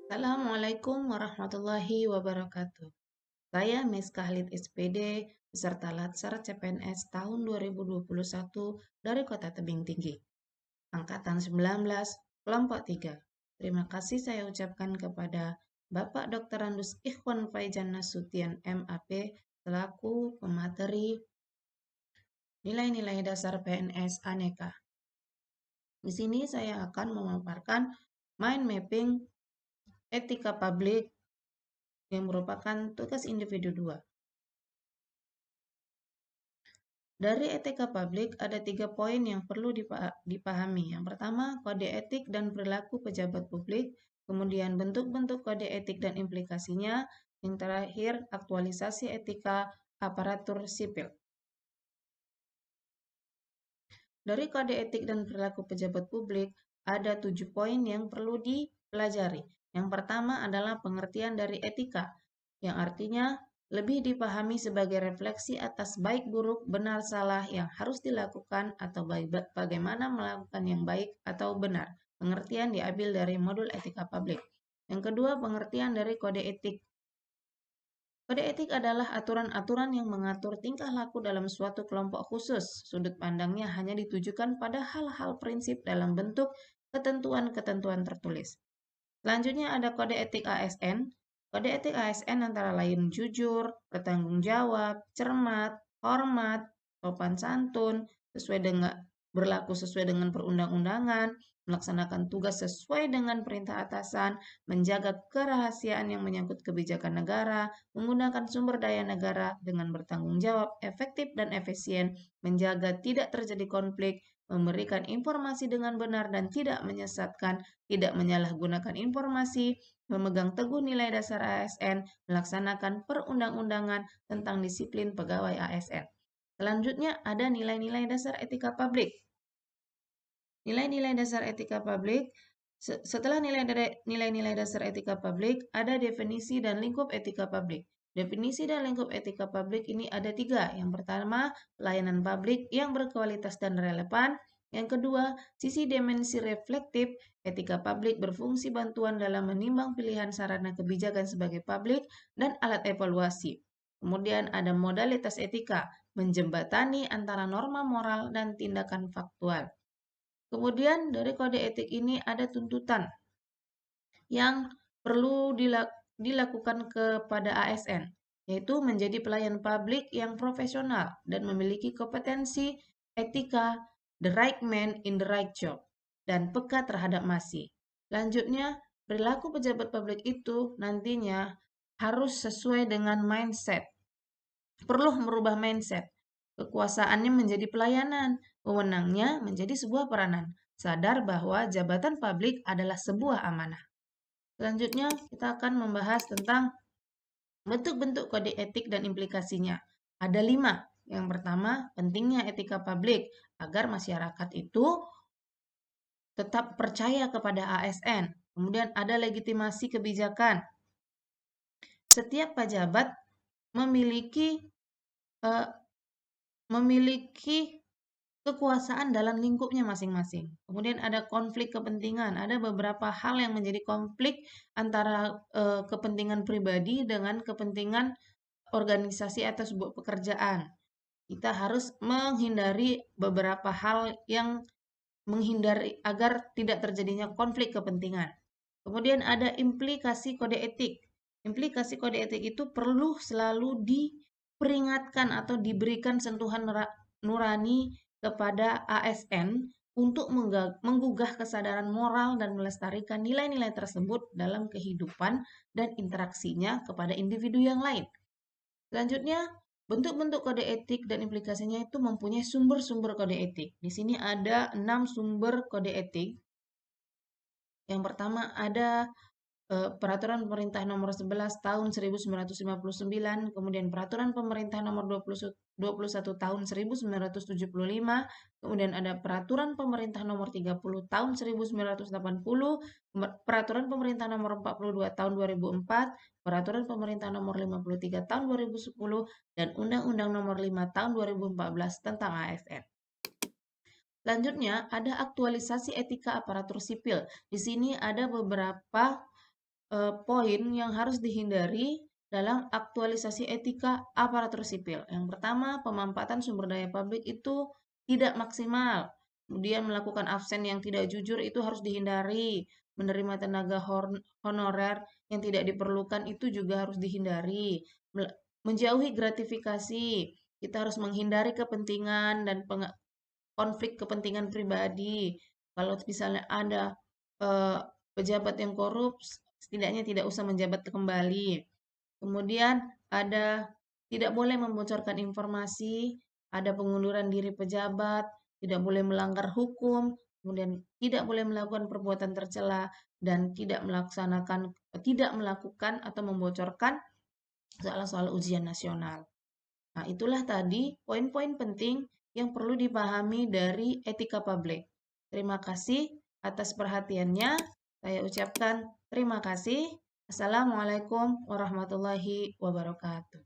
Assalamualaikum warahmatullahi wabarakatuh. Saya Miss Khalid SPD, peserta Latsar CPNS tahun 2021 dari Kota Tebing Tinggi, Angkatan 19, Kelompok 3. Terima kasih saya ucapkan kepada Bapak Dr. Andus Ikhwan Faijan Nasution MAP selaku pemateri nilai-nilai dasar PNS Aneka. Di sini saya akan memaparkan mind mapping etika publik yang merupakan tugas individu 2. Dari etika publik ada 3 poin yang perlu dipahami. Yang pertama, kode etik dan perilaku pejabat publik. Kemudian bentuk-bentuk kode etik dan implikasinya. Yang terakhir, aktualisasi etika aparatur sipil. Dari kode etik dan perilaku pejabat publik, ada 7 poin yang perlu dipelajari. Yang pertama adalah pengertian dari etika, yang artinya lebih dipahami sebagai refleksi atas baik buruk, benar salah yang harus dilakukan atau bagaimana melakukan yang baik atau benar. Pengertian diambil dari modul etika publik. Yang kedua, pengertian dari kode etik. Kode etik adalah aturan-aturan yang mengatur tingkah laku dalam suatu kelompok khusus. Sudut pandangnya hanya ditujukan pada hal-hal prinsip dalam bentuk ketentuan-ketentuan tertulis. Selanjutnya ada kode etik ASN. Kode etik ASN antara lain jujur, bertanggung jawab, cermat, hormat, sopan santun, berlaku sesuai dengan perundang-undangan, melaksanakan tugas sesuai dengan perintah atasan, menjaga kerahasiaan yang menyangkut kebijakan negara, menggunakan sumber daya negara dengan bertanggung jawab, efektif dan efisien, menjaga tidak terjadi konflik, memberikan informasi dengan benar dan tidak menyesatkan, tidak menyalahgunakan informasi, memegang teguh nilai dasar ASN, melaksanakan perundang-undangan tentang disiplin pegawai ASN. Selanjutnya ada nilai-nilai dasar etika publik. Nilai-nilai dasar etika publik, setelah nilai-nilai dasar etika publik, ada definisi dan lingkup etika publik. Definisi dan lingkup etika publik ini ada 3. Yang pertama, pelayanan publik yang berkualitas dan relevan. Yang kedua, sisi dimensi reflektif, etika publik berfungsi bantuan dalam menimbang pilihan sarana kebijakan sebagai publik dan alat evaluasi. Kemudian ada modalitas etika, menjembatani antara norma moral dan tindakan faktual. Kemudian dari kode etik ini ada tuntutan yang perlu dilakukan kepada ASN, yaitu menjadi pelayan publik yang profesional dan memiliki kompetensi etika, the right man in the right job, dan peka terhadap masi. Selanjutnya, perilaku pejabat publik itu nantinya harus sesuai dengan mindset. Perlu merubah mindset. Kekuasaannya menjadi pelayanan, wewenangnya menjadi sebuah peranan. Sadar bahwa jabatan publik adalah sebuah amanah. Selanjutnya, kita akan membahas tentang bentuk-bentuk kode etik dan implikasinya. Ada 5. Yang pertama, pentingnya etika publik agar masyarakat itu tetap percaya kepada ASN. Kemudian ada legitimasi kebijakan. Setiap pejabat memiliki eh, kekuasaan dalam lingkupnya masing-masing. Kemudian ada konflik kepentingan. Ada beberapa hal yang menjadi konflik antara kepentingan pribadi dengan kepentingan organisasi atau sebuah pekerjaan. Kita harus menghindari beberapa hal yang menghindari agar tidak terjadinya konflik kepentingan. Kemudian ada implikasi kode etik. Implikasi kode etik itu perlu selalu diperingatkan atau diberikan sentuhan nurani kepada ASN untuk menggugah kesadaran moral dan melestarikan nilai-nilai tersebut dalam kehidupan dan interaksinya kepada individu yang lain. Selanjutnya, bentuk-bentuk kode etik dan implikasinya itu mempunyai sumber-sumber kode etik. Di sini ada 6 sumber kode etik. Yang pertama ada Peraturan Pemerintah Nomor 11 Tahun 1959, kemudian Peraturan Pemerintah Nomor 21 Tahun 1975, kemudian ada Peraturan Pemerintah Nomor 30 Tahun 1980, Peraturan Pemerintah Nomor 42 Tahun 2004, Peraturan Pemerintah Nomor 53 Tahun 2010, dan Undang-Undang Nomor 5 Tahun 2014 tentang ASN. Selanjutnya ada aktualisasi etika aparatur sipil. Di sini ada beberapa poin yang harus dihindari dalam aktualisasi etika aparatur sipil. Yang pertama, pemanfaatan sumber daya publik itu tidak maksimal. Kemudian melakukan absen yang tidak jujur itu harus dihindari. Menerima tenaga honorer yang tidak diperlukan itu juga harus dihindari. Menjauhi gratifikasi. Kita harus menghindari kepentingan dan konflik kepentingan pribadi. Kalau misalnya ada eh, pejabat yang korup, setidaknya tidak usah menjabat kembali. Kemudian ada tidak boleh membocorkan informasi, ada pengunduran diri pejabat, tidak boleh melanggar hukum, kemudian tidak boleh melakukan perbuatan tercela dan tidak melakukan atau membocorkan soal-soal ujian nasional. Nah, itulah tadi poin-poin penting yang perlu dipahami dari etika publik. Terima kasih atas perhatiannya. Saya ucapkan terima kasih. Assalamualaikum warahmatullahi wabarakatuh.